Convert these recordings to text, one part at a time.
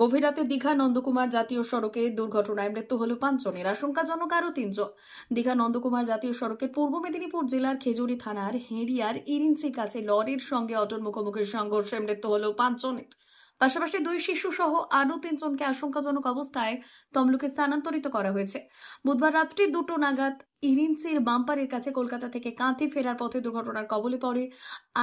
গভীর রাতে দীঘা নন্দকুমার জাতীয় সড়কে দুর্ঘটনায় মৃত্যু হল 5 জনের, আশঙ্কাজনক আরো 3 জন। দীঘা নন্দকুমার জাতীয় সড়কের পূর্ব মেদিনীপুর জেলার খেজুরি থানার হেঁড়িয়ার ইরিঞ্চির কাছে লরির সঙ্গে অটোর মুখোমুখি সংঘর্ষে মৃত্যু হল 5 জনের। পাশাপাশি 2 শিশু সহ আরো 3 জনকে আশঙ্কাজনক অবস্থায় তমলুকে স্থানান্তরিত করা হয়েছে। বুধবার রাত্রি 2টো নাগাদ ইরিঞ্চির বাম্পারের কাছে কলকাতা থেকে কাঁথি ফেরার পথে দুর্ঘটনার কবলে পড়ে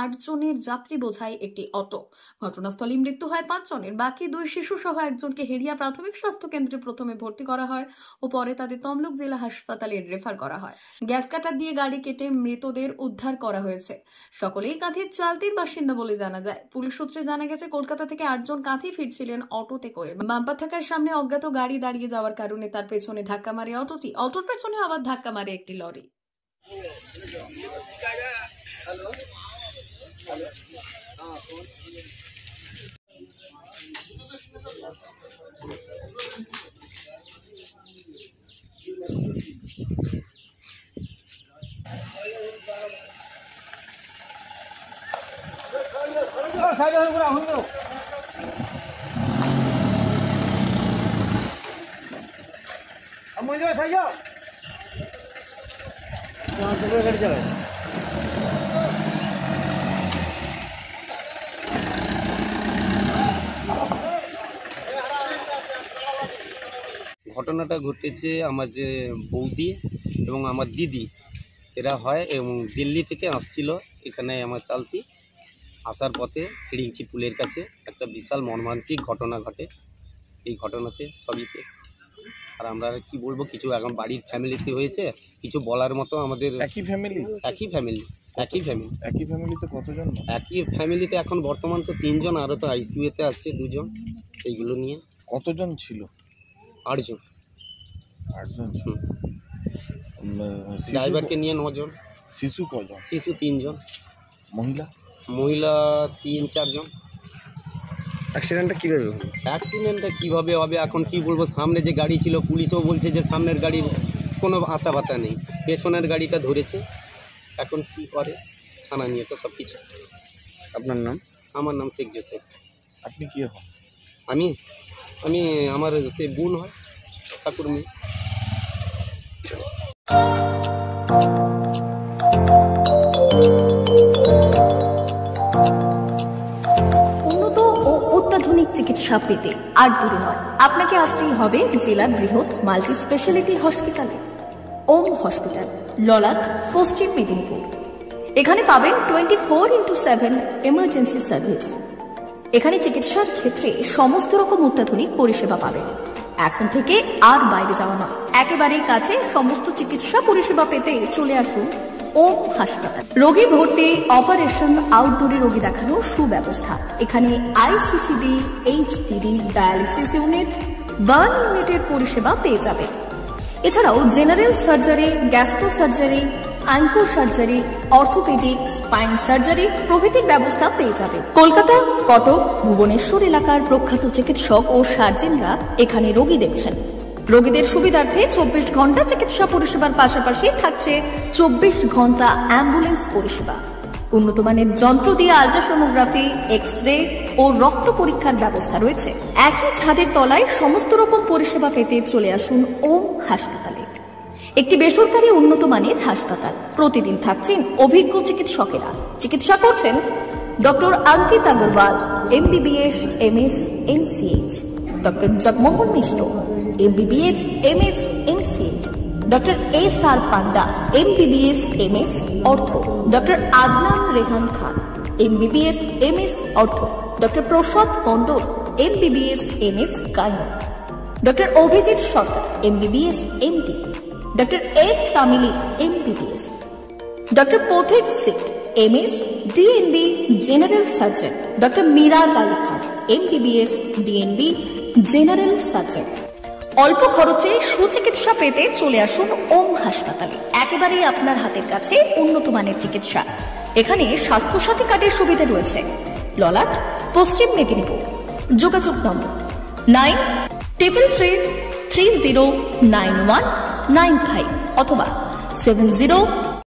8 জনের যাত্রী বোঝাই একটি অটো। ঘটনাস্থলেই মৃত্যু হয় 5 জনের। বাকি 2 শিশু সহ একজনকে হেরিয়া প্রাথমিক স্বাস্থ্য কেন্দ্রে প্রথমে ভর্তি করা হয় ও পরে তাদের তমলুক জেলা হাসপাতালে রেফার করা হয়। গ্যাস কাটার দিয়ে গাড়ি কেটে মৃতদের উদ্ধার করা হয়েছে। সকলেই কাঁথির চালতির বাসিন্দা বলে জানা যায়। পুলিশ সূত্রে জানা গেছে, কলকাতা থেকে 8 জন কাঁথি ফিরছিলেন অটোতে করে। বাম্পার থাকার সামনে অজ্ঞাত গাড়ি দাঁড়িয়ে যাওয়ার কারণে তার পেছনে ধাক্কা মারে অটোটি। অটোর পেছনে আবার ধাক্কা মারে একটি লরি। ঘটনাটা ঘটেছে আমার যে বৌদি এবং আমার দিদি, এরা হয় এবং দিল্লি থেকে আসছিল এখানে আমার চালতি। আসার পথে ইরিঞ্চি পুলের কাছে একটা বিশাল মর্মান্তিক ঘটনা ঘটে। এই ঘটনাতে সবই শেষ। আর আমরা কি বলবো, কিছু এখন বাড়ির ফ্যামিলিতে হয়েছে, কিছু বলার মতো আমাদের একই ফ্যামিলিতে কতজন? একই ফ্যামিলিতে এখন বর্তমান তো 3 জন, আরও তো আইসিইউতে আছে 2 জন। এইগুলো নিয়ে কতজন ছিল? 8 জন। 8 জন। ড্রাইভারকে নিয়ে 9 জন। শিশু কজন? শিশু 3 জন। মহিলা 3-4 জন। অ্যাক্সিডেন্টটা কীভাবে হবে এখন কি বলবো। সামনে যে গাড়ি ছিল, পুলিশও বলছে যে সামনের গাড়ির কোনো আতা বাতা নেই, পেছনের গাড়িটা ধরেছে। এখন কি করে থানা নিয়ে তো সব কিছু। আপনার নাম? আমার নাম শেখ জোসেফ। আপনি কি হন? আমি আমার সে বোন হয়, ঠাকুর মেয়ে। উন্নত ও অত্যাধুনিক চিকিৎসা পেতে আর দূরে নয়, আপনাকে আসতেই হবে জেলার বৃহৎ মাল্টি স্পেশালিটি হসপিটালে। ওম হসপিটাল, ললাট, পশ্চিম মেদিনীপুর। এখানে পাবেন 24x7 এমার্জেন্সি সার্ভিস। এখানে চিকিৎসার ক্ষেত্রে সমস্ত রকম অত্যাধুনিক পরিষেবা পাবেন। এখন থেকে আর বাইরে যাওয়া নয়, একেবারেই কাছে সমস্ত চিকিৎসা পরিষেবা পেতে চলে আসুন ওম হাসপাতাল। রোগী ভর্তি, অপারেশন, আউটডোরে রোগী দেখানোর সুব্যবস্থা। এখানে ICCD, HDD, dialysis unit, burn ইউনিটের পরিষেবা পেয়ে যাবে। এছাড়াও general surgery, gastro surgery, onco surgery, orthopaedic, spine surgery প্রভৃতির ব্যবস্থা পেয়ে যাবে। কলকাতা, কটক, ভুবনেশ্বর এলাকার প্রখ্যাত চিকিৎসক ও সার্জেনরা এখানে রোগী দেখছেন। রোগীদের সুবিধার্থে 24 ঘন্টা চিকিৎসা পরিষেবার পাশাপাশি থাকছে 24 ঘন্টা অ্যাম্বুলেন্স পরিষেবা। উন্নত মানের যন্ত্র দিয়ে আল্ট্রাসোনোগ্রাফি, এক্স-রে ও রক্ত পরীক্ষার ব্যবস্থা রয়েছে। একই ছাদের তলায় সমস্ত রকম পরিষেবা পেতে চলে আসুন ওম হাসপাতালে। একটি বেসরকারি উন্নত মানের হাসপাতাল। প্রতিদিন থাকছেন অভিজ্ঞ চিকিৎসকেরা। চিকিৎসা করছেন doctor Ankit Agarwal, MBBS, MS, MCH, doctor Jagmohan Mishra, MBBS, MS, MCH, doctor SR Panda, MBBS, MS, ortho, doctor Adnan Rehan Khan, MBBS, MS, ortho, doctor Prasad Mandal, MBBS, MS, gyno, doctor Abhijit Sarkar, MBBS, MD, doctor S Tamili, MBBS, doctor Pathik Sit, MS, DNB, general surgeon, doctor Miraj Ali Khan, MBBS, DNB, general surgeon. অল্প খরচে সুচিকিৎসা পেতে চলে আসুন ওম হাসপাতালে। একেবারেই আপনার হাতের কাছে উন্নত মানের চিকিৎসা। এখানে স্বাস্থ্যসাথী কার্ডের সুবিধা রয়েছে। ললাট, পশ্চিম মেদিনীপুর। যোগাযোগ নম্বর 9333309195 অথবা 70